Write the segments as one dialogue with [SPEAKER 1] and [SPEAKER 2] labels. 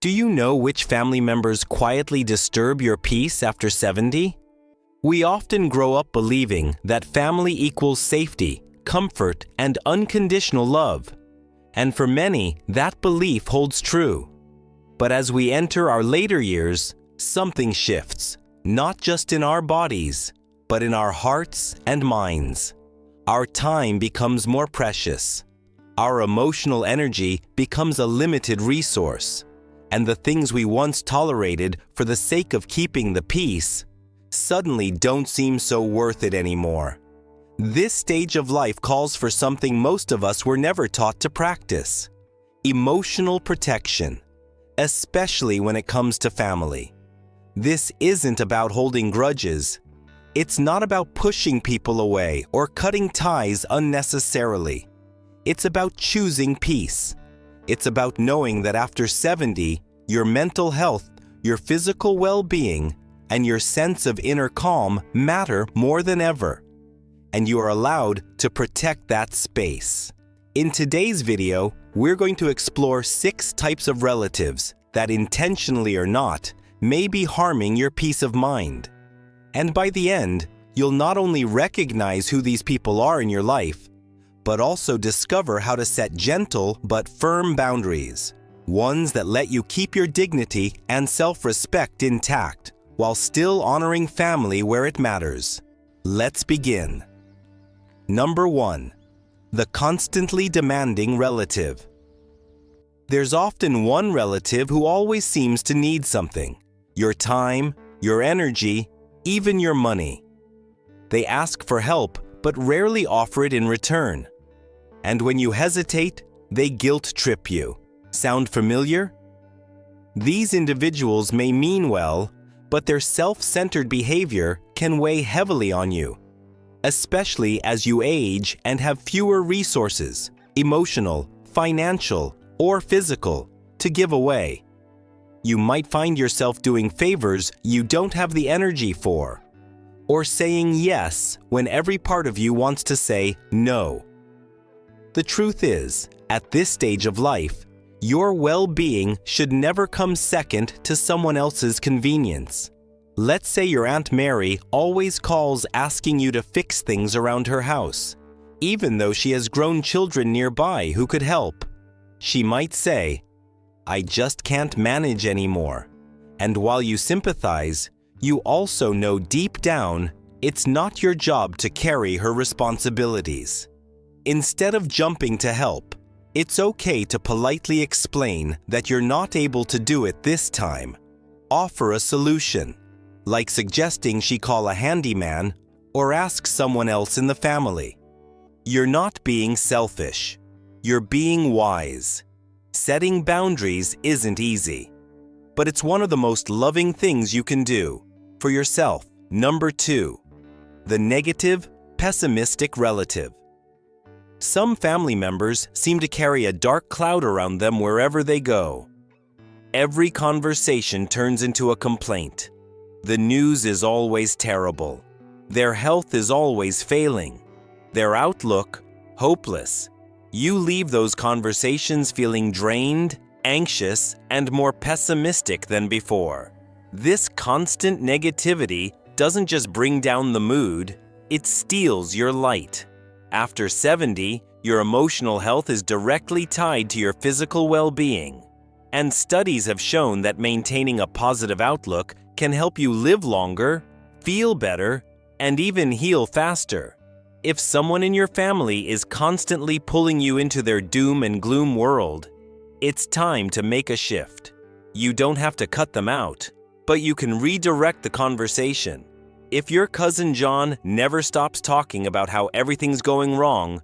[SPEAKER 1] Do you know which family members quietly disturb your peace after 70? We often grow up believing that family equals safety, comfort, and unconditional love. And for many, that belief holds true. But as we enter our later years, something shifts, not just in our bodies, but in our hearts and minds. Our time becomes more precious. Our emotional energy becomes a limited resource. And the things we once tolerated for the sake of keeping the peace suddenly don't seem so worth it anymore. This stage of life calls for something most of us were never taught to practice: emotional protection, especially when it comes to family. This isn't about holding grudges. It's not about pushing people away or cutting ties unnecessarily. It's about choosing peace. It's about knowing that after 70, your mental health, your physical well-being, and your sense of inner calm matter more than ever. And you are allowed to protect that space. In today's video, we're going to explore 6 types of relatives that, intentionally or not, may be harming your peace of mind. And by the end, you'll not only recognize who these people are in your life, but also discover how to set gentle but firm boundaries, ones that let you keep your dignity and self-respect intact while still honoring family where it matters. Let's begin. Number 1. The constantly demanding relative. There's often one relative who always seems to need something: your time, your energy, even your money. They ask for help, but rarely offer it in return. And when you hesitate, they guilt trip you. Sound familiar? These individuals may mean well, but their self-centered behavior can weigh heavily on you, especially as you age and have fewer resources, emotional, financial, or physical, to give away. You might find yourself doing favors you don't have the energy for, or saying yes when every part of you wants to say no. The truth is, at this stage of life, your well-being should never come second to someone else's convenience. Let's say your Aunt Mary always calls asking you to fix things around her house, even though she has grown children nearby who could help. She might say, "I just can't manage anymore." And while you sympathize, you also know deep down it's not your job to carry her responsibilities. Instead of jumping to help, it's okay to politely explain that you're not able to do it this time. Offer a solution, like suggesting she call a handyman or ask someone else in the family. You're not being selfish. You're being wise. Setting boundaries isn't easy, but it's one of the most loving things you can do for yourself. Number 2. The negative, pessimistic relative. Some family members seem to carry a dark cloud around them wherever they go. Every conversation turns into a complaint. The news is always terrible. Their health is always failing. Their outlook, hopeless. You leave those conversations feeling drained, anxious, and more pessimistic than before. This constant negativity doesn't just bring down the mood, it steals your light. After 70, your emotional health is directly tied to your physical well-being. And studies have shown that maintaining a positive outlook can help you live longer, feel better, and even heal faster. If someone in your family is constantly pulling you into their doom and gloom world, it's time to make a shift. You don't have to cut them out, but you can redirect the conversation. If your cousin John never stops talking about how everything's going wrong,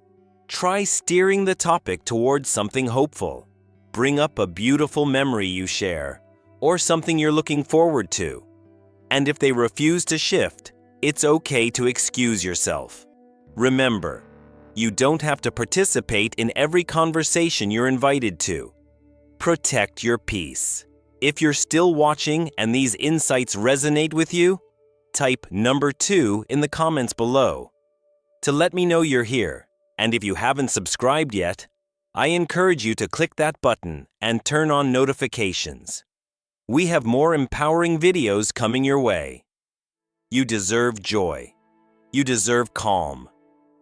[SPEAKER 1] try steering the topic towards something hopeful. Bring up a beautiful memory you share, or something you're looking forward to. And if they refuse to shift, it's okay to excuse yourself. Remember, you don't have to participate in every conversation you're invited to. Protect your peace. If you're still watching and these insights resonate with you, type number 2 in the comments below to let me know you're here. And if you haven't subscribed yet, I encourage you to click that button and turn on notifications. We have more empowering videos coming your way. You deserve joy. You deserve calm.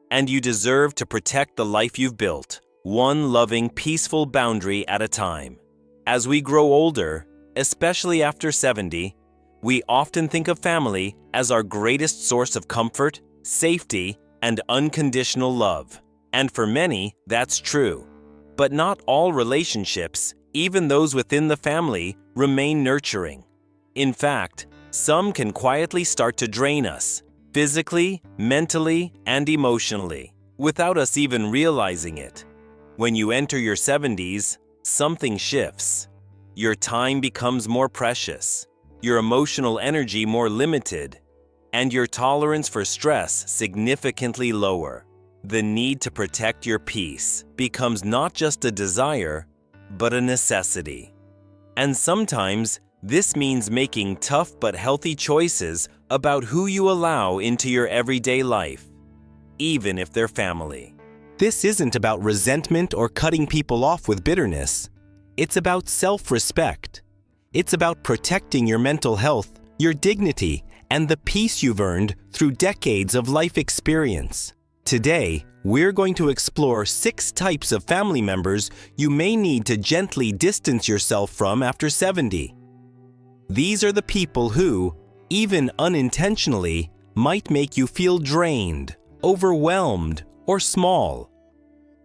[SPEAKER 1] And you deserve to protect the life you've built, one loving, peaceful boundary at a time. As we grow older, especially after 70, we often think of family as our greatest source of comfort, safety, and unconditional love. And for many, that's true. But not all relationships, even those within the family, remain nurturing. In fact, some can quietly start to drain us, physically, mentally, and emotionally, without us even realizing it. When you enter your 70s, something shifts. Your time becomes more precious, your emotional energy more limited, and your tolerance for stress significantly lower. The need to protect your peace becomes not just a desire, but a necessity. And sometimes, this means making tough but healthy choices about who you allow into your everyday life, even if they're family. This isn't about resentment or cutting people off with bitterness. It's about self-respect. It's about protecting your mental health, your dignity, and the peace you've earned through decades of life experience. Today, we're going to explore 6 types of family members you may need to gently distance yourself from after 70. These are the people who, even unintentionally, might make you feel drained, overwhelmed, or small.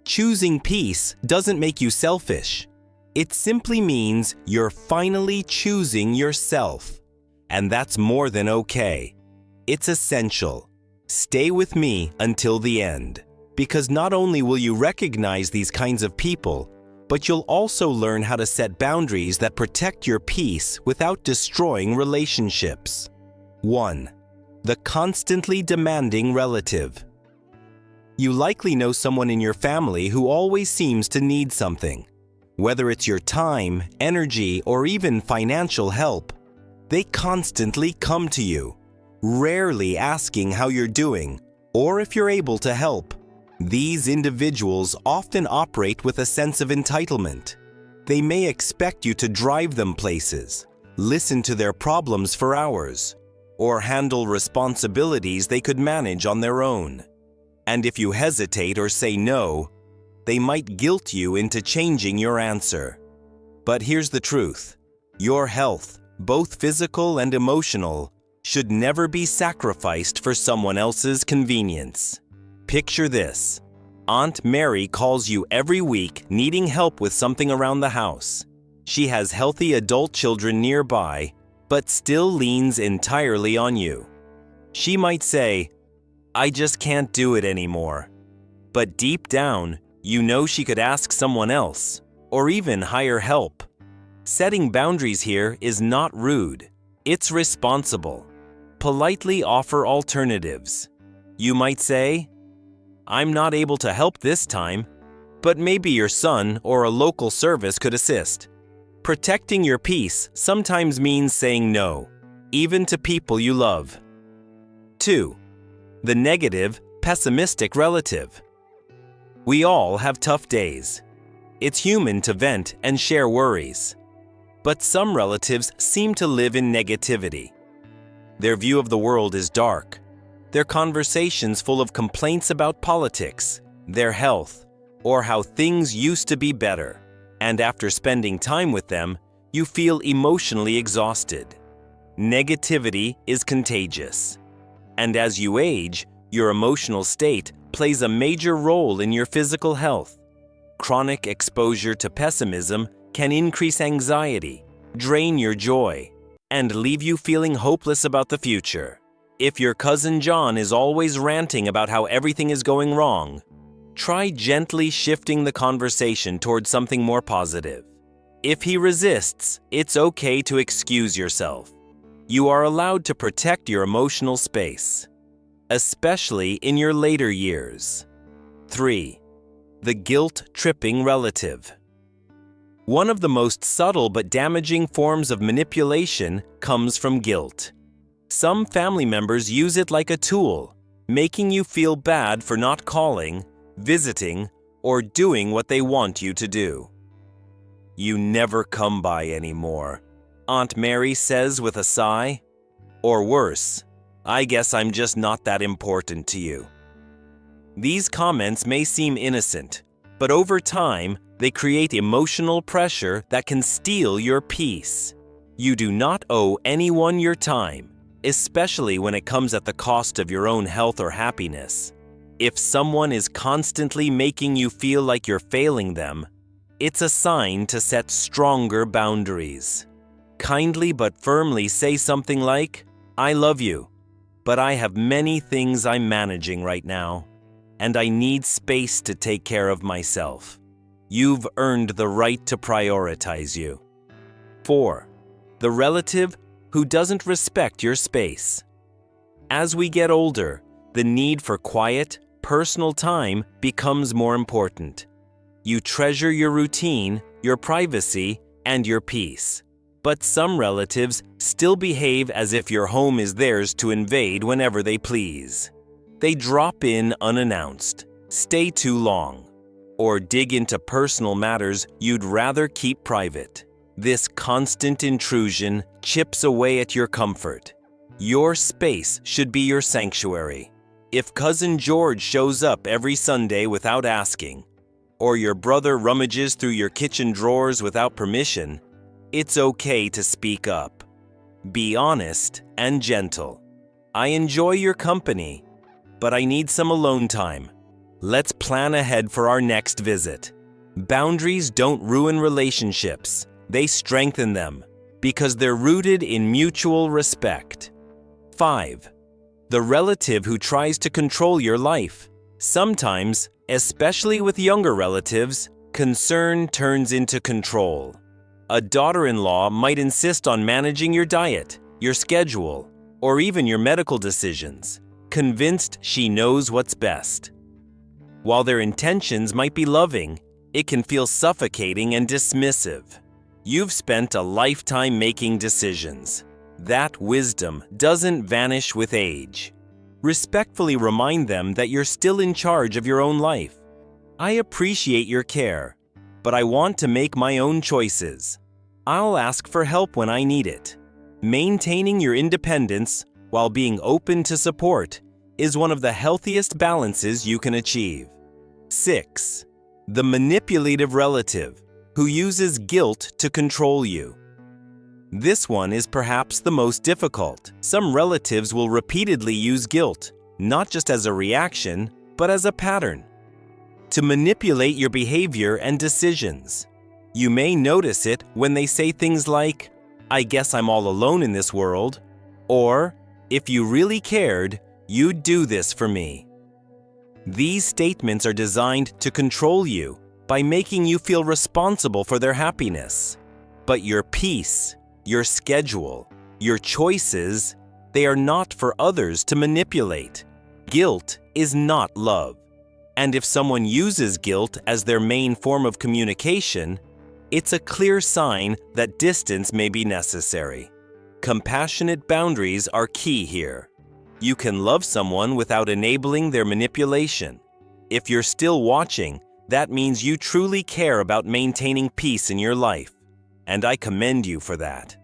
[SPEAKER 1] Choosing peace doesn't make you selfish. It simply means you're finally choosing yourself. And that's more than okay. It's essential. Stay with me until the end, because not only will you recognize these kinds of people, but you'll also learn how to set boundaries that protect your peace without destroying relationships. 1. The constantly demanding relative. You likely know someone in your family who always seems to need something. Whether it's your time, energy, or even financial help, they constantly come to you, rarely asking how you're doing or if you're able to help. These individuals often operate with a sense of entitlement. They may expect you to drive them places, listen to their problems for hours, or handle responsibilities they could manage on their own. And if you hesitate or say no, they might guilt you into changing your answer. But here's the truth. Your health, both physical and emotional, should never be sacrificed for someone else's convenience. Picture this. Aunt Mary calls you every week needing help with something around the house. She has healthy adult children nearby, but still leans entirely on you. She might say, "I just can't do it anymore." But deep down, you know she could ask someone else, or even hire help. Setting boundaries here is not rude. It's responsible. Politely offer alternatives. You might say, "I'm not able to help this time, but maybe your son or a local service could assist." Protecting your peace sometimes means saying no, even to people you love. 2. The negative, pessimistic relative. We all have tough days. It's human to vent and share worries. But some relatives seem to live in negativity. Their view of the world is dark. Their conversations full of complaints about politics, their health, or how things used to be better. And after spending time with them, you feel emotionally exhausted. Negativity is contagious. And as you age, your emotional state plays a major role in your physical health. Chronic exposure to pessimism can increase anxiety, drain your joy, and leave you feeling hopeless about the future. If your cousin John is always ranting about how everything is going wrong, try gently shifting the conversation towards something more positive. If he resists, it's okay to excuse yourself. You are allowed to protect your emotional space, especially in your later years. 3. The guilt-tripping relative. One of the most subtle but damaging forms of manipulation comes from guilt. Some family members use it like a tool, making you feel bad for not calling, visiting, or doing what they want you to do. You never come by anymore, Aunt Mary says with a sigh. Or worse, I guess I'm just not that important to you. These comments may seem innocent, but over time, they create emotional pressure that can steal your peace. You do not owe anyone your time, especially when it comes at the cost of your own health or happiness. If someone is constantly making you feel like you're failing them, it's a sign to set stronger boundaries. Kindly but firmly say something like, "I love you, but I have many things I'm managing right now, and I need space to take care of myself." You've earned the right to prioritize you. 4. The relative who doesn't respect your space. As we get older, the need for quiet, personal time becomes more important. You treasure your routine, your privacy, and your peace. But some relatives still behave as if your home is theirs to invade whenever they please. They drop in unannounced, stay too long, or dig into personal matters you'd rather keep private. This constant intrusion chips away at your comfort. Your space should be your sanctuary. If Cousin George shows up every Sunday without asking, or your brother rummages through your kitchen drawers without permission, it's okay to speak up. Be honest and gentle. "I enjoy your company, but I need some alone time. Let's plan ahead for our next visit." Boundaries don't ruin relationships. They strengthen them because they're rooted in mutual respect. 5. The relative who tries to control your life. Sometimes, especially with younger relatives, concern turns into control. A daughter-in-law might insist on managing your diet, your schedule, or even your medical decisions, convinced she knows what's best. While their intentions might be loving, it can feel suffocating and dismissive. You've spent a lifetime making decisions. That wisdom doesn't vanish with age. Respectfully remind them that you're still in charge of your own life. "I appreciate your care, but I want to make my own choices. I'll ask for help when I need it." Maintaining your independence while being open to support is one of the healthiest balances you can achieve. 6. The manipulative relative who uses guilt to control you. This one is perhaps the most difficult. Some relatives will repeatedly use guilt, not just as a reaction, but as a pattern, to manipulate your behavior and decisions. You may notice it when they say things like, "I guess I'm all alone in this world," or, "If you really cared, you'd do this for me." These statements are designed to control you by making you feel responsible for their happiness. But your peace, your schedule, your choices, they are not for others to manipulate. Guilt is not love. And if someone uses guilt as their main form of communication, it's a clear sign that distance may be necessary. Compassionate boundaries are key here. You can love someone without enabling their manipulation. If you're still watching, that means you truly care about maintaining peace in your life, and I commend you for that.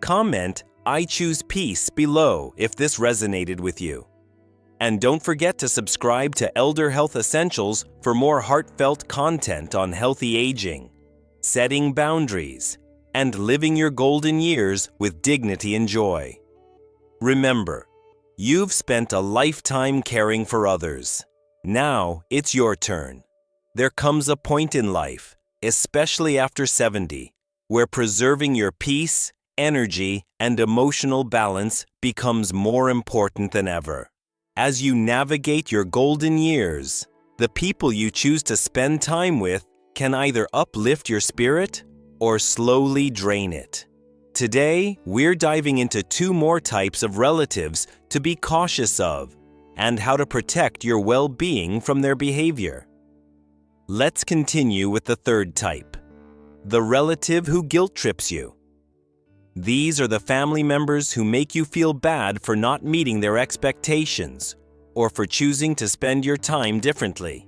[SPEAKER 1] Comment, "I choose peace" below if this resonated with you. And don't forget to subscribe to Elder Health Essentials for more heartfelt content on healthy aging, setting boundaries, and living your golden years with dignity and joy. Remember, you've spent a lifetime caring for others. Now it's your turn. There comes a point in life, especially after 70, where preserving your peace, energy, and emotional balance becomes more important than ever. As you navigate your golden years, the people you choose to spend time with can either uplift your spirit or slowly drain it. Today, we're diving into 2 more types of relatives to be cautious of and how to protect your well-being from their behavior. Let's continue with the 3rd type, the relative who guilt trips you. These are the family members who make you feel bad for not meeting their expectations or for choosing to spend your time differently.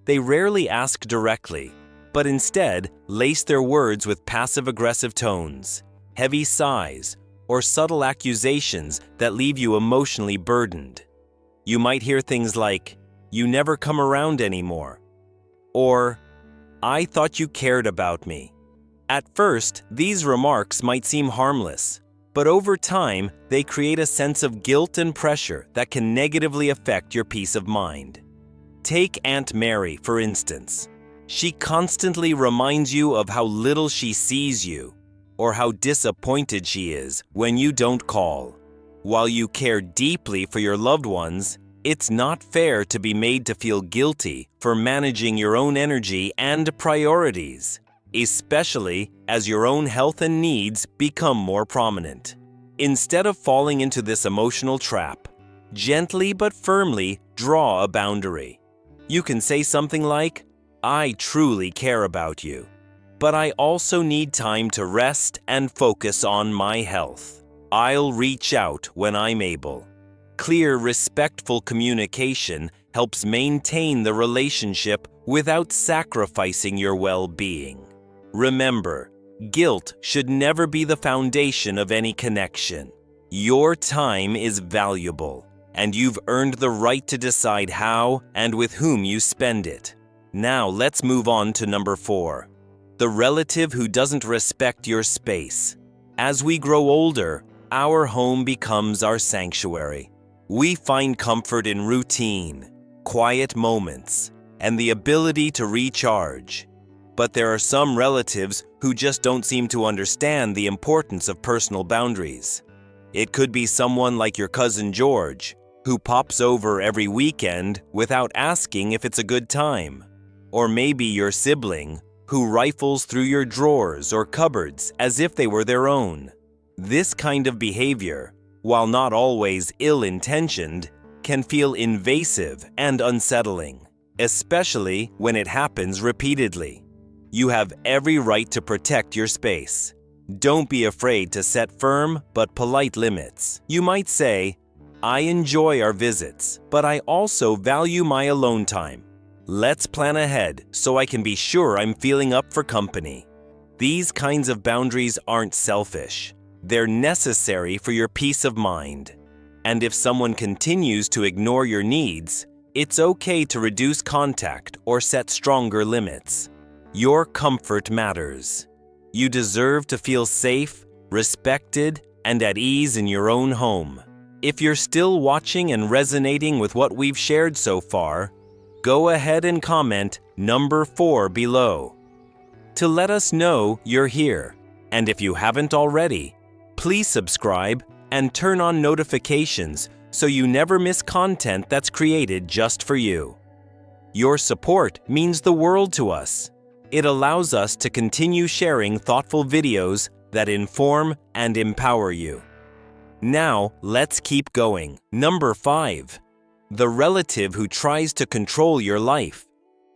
[SPEAKER 1] They rarely ask directly, but instead lace their words with passive-aggressive tones, heavy sighs, or subtle accusations that leave you emotionally burdened. You might hear things like, "You never come around anymore," or "I thought you cared about me." At first, these remarks might seem harmless, but over time, they create a sense of guilt and pressure that can negatively affect your peace of mind. Take Aunt Mary, for instance. She constantly reminds you of how little she sees you, or how disappointed she is when you don't call. While you care deeply for your loved ones, it's not fair to be made to feel guilty for managing your own energy and priorities, especially as your own health and needs become more prominent. Instead of falling into this emotional trap, gently but firmly draw a boundary. You can say something like, "I truly care about you, but I also need time to rest and focus on my health. I'll reach out when I'm able." Clear, respectful communication helps maintain the relationship without sacrificing your well-being. Remember, guilt should never be the foundation of any connection. Your time is valuable, and you've earned the right to decide how and with whom you spend it. Now let's move on to number 4. The relative who doesn't respect your space. As we grow older, our home becomes our sanctuary. We find comfort in routine, quiet moments, and the ability to recharge. But there are some relatives who just don't seem to understand the importance of personal boundaries. It could be someone like your cousin George, who pops over every weekend without asking if it's a good time. Or maybe your sibling, who rifles through your drawers or cupboards as if they were their own. This kind of behavior, while not always ill-intentioned, can feel invasive and unsettling, especially when it happens repeatedly. You have every right to protect your space. Don't be afraid to set firm but polite limits. You might say, "I enjoy our visits, but I also value my alone time. Let's plan ahead so I can be sure I'm feeling up for company." These kinds of boundaries aren't selfish. They're necessary for your peace of mind. And if someone continues to ignore your needs, it's okay to reduce contact or set stronger limits. Your comfort matters. You deserve to feel safe, respected, and at ease in your own home. If you're still watching and resonating with what we've shared so far, go ahead and comment number 4 below to let us know you're here. And if you haven't already, please subscribe and turn on notifications so you never miss content that's created just for you. Your support means the world to us. It allows us to continue sharing thoughtful videos that inform and empower you. Now, let's keep going. Number 5. The relative who tries to control your life.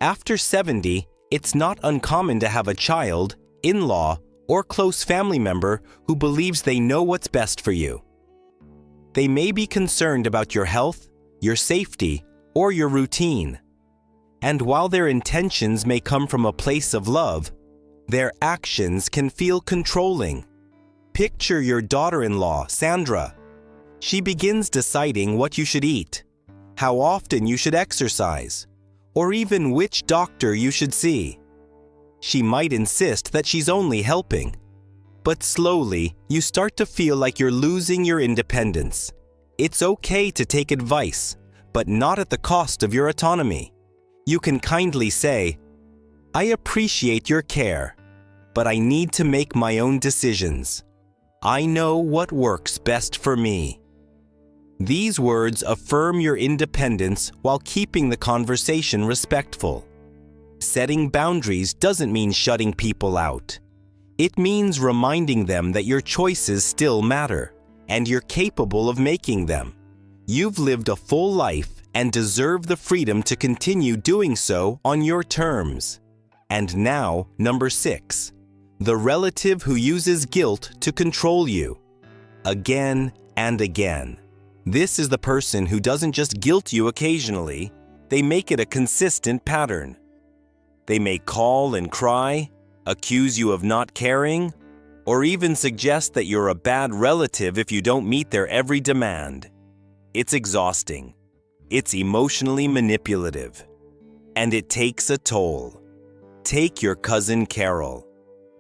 [SPEAKER 1] After 70, it's not uncommon to have a child, in-law, or close family member who believes they know what's best for you. They may be concerned about your health, your safety, or your routine. And while their intentions may come from a place of love, their actions can feel controlling. Picture your daughter-in-law, Sandra. She begins deciding what you should eat, how often you should exercise, or even which doctor you should see. She might insist that she's only helping. But slowly, you start to feel like you're losing your independence. It's okay to take advice, but not at the cost of your autonomy. You can kindly say, "I appreciate your care, but I need to make my own decisions. I know what works best for me." These words affirm your independence while keeping the conversation respectful. Setting boundaries doesn't mean shutting people out. It means reminding them that your choices still matter, and you're capable of making them. You've lived a full life and deserve the freedom to continue doing so on your terms. And now, number 6. The relative who uses guilt to control you. Again and again. This is the person who doesn't just guilt you occasionally, they make it a consistent pattern. They may call and cry, accuse you of not caring, or even suggest that you're a bad relative if you don't meet their every demand. It's exhausting. It's emotionally manipulative. And it takes a toll. Take your cousin Carol.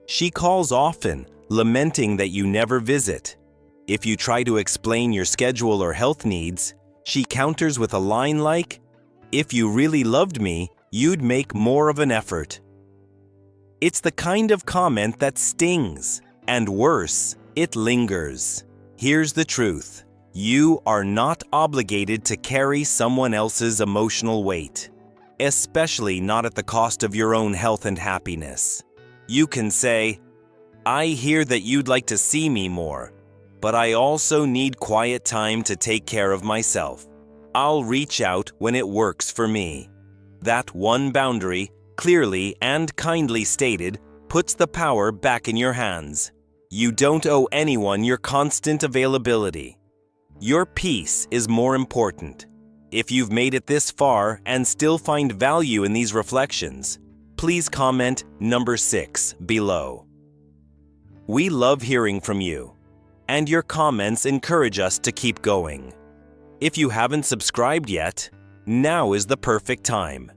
[SPEAKER 1] She calls often, lamenting that you never visit. If you try to explain your schedule or health needs, she counters with a line like, "If you really loved me, you'd make more of an effort." It's the kind of comment that stings, and worse, it lingers. Here's the truth. You are not obligated to carry someone else's emotional weight, especially not at the cost of your own health and happiness. You can say, "I hear that you'd like to see me more, but I also need quiet time to take care of myself. I'll reach out when it works for me." That one boundary, clearly and kindly stated, puts the power back in your hands. You don't owe anyone your constant availability. Your peace is more important. If you've made it this far and still find value in these reflections, please comment number 6 below. We love hearing from you, and your comments encourage us to keep going. If you haven't subscribed yet, now is the perfect time.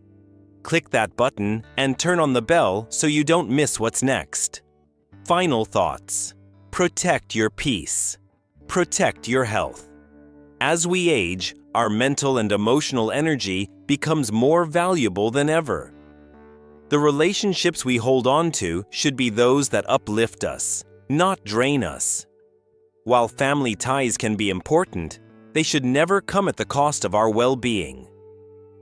[SPEAKER 1] Click that button and turn on the bell so you don't miss what's next. Final thoughts. Protect your peace. Protect your health. As we age, our mental and emotional energy becomes more valuable than ever. The relationships we hold on to should be those that uplift us, not drain us. While family ties can be important, they should never come at the cost of our well-being.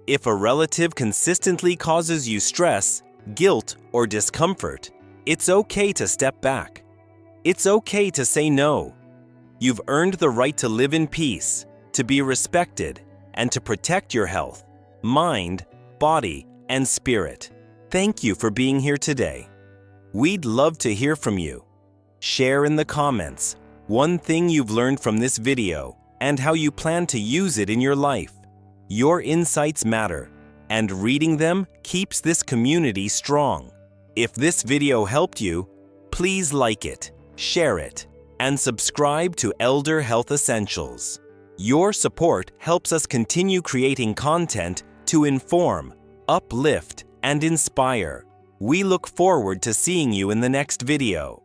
[SPEAKER 1] If a relative consistently causes you stress, guilt, or discomfort, it's okay to step back. It's okay to say no. You've earned the right to live in peace, to be respected, and to protect your health, mind, body, and spirit. Thank you for being here today. We'd love to hear from you. Share in the comments one thing you've learned from this video and how you plan to use it in your life. Your insights matter, and reading them keeps this community strong. If this video helped you, please like it, share it, and subscribe to Elder Health Essentials. Your support helps us continue creating content to inform, uplift, and inspire. We look forward to seeing you in the next video.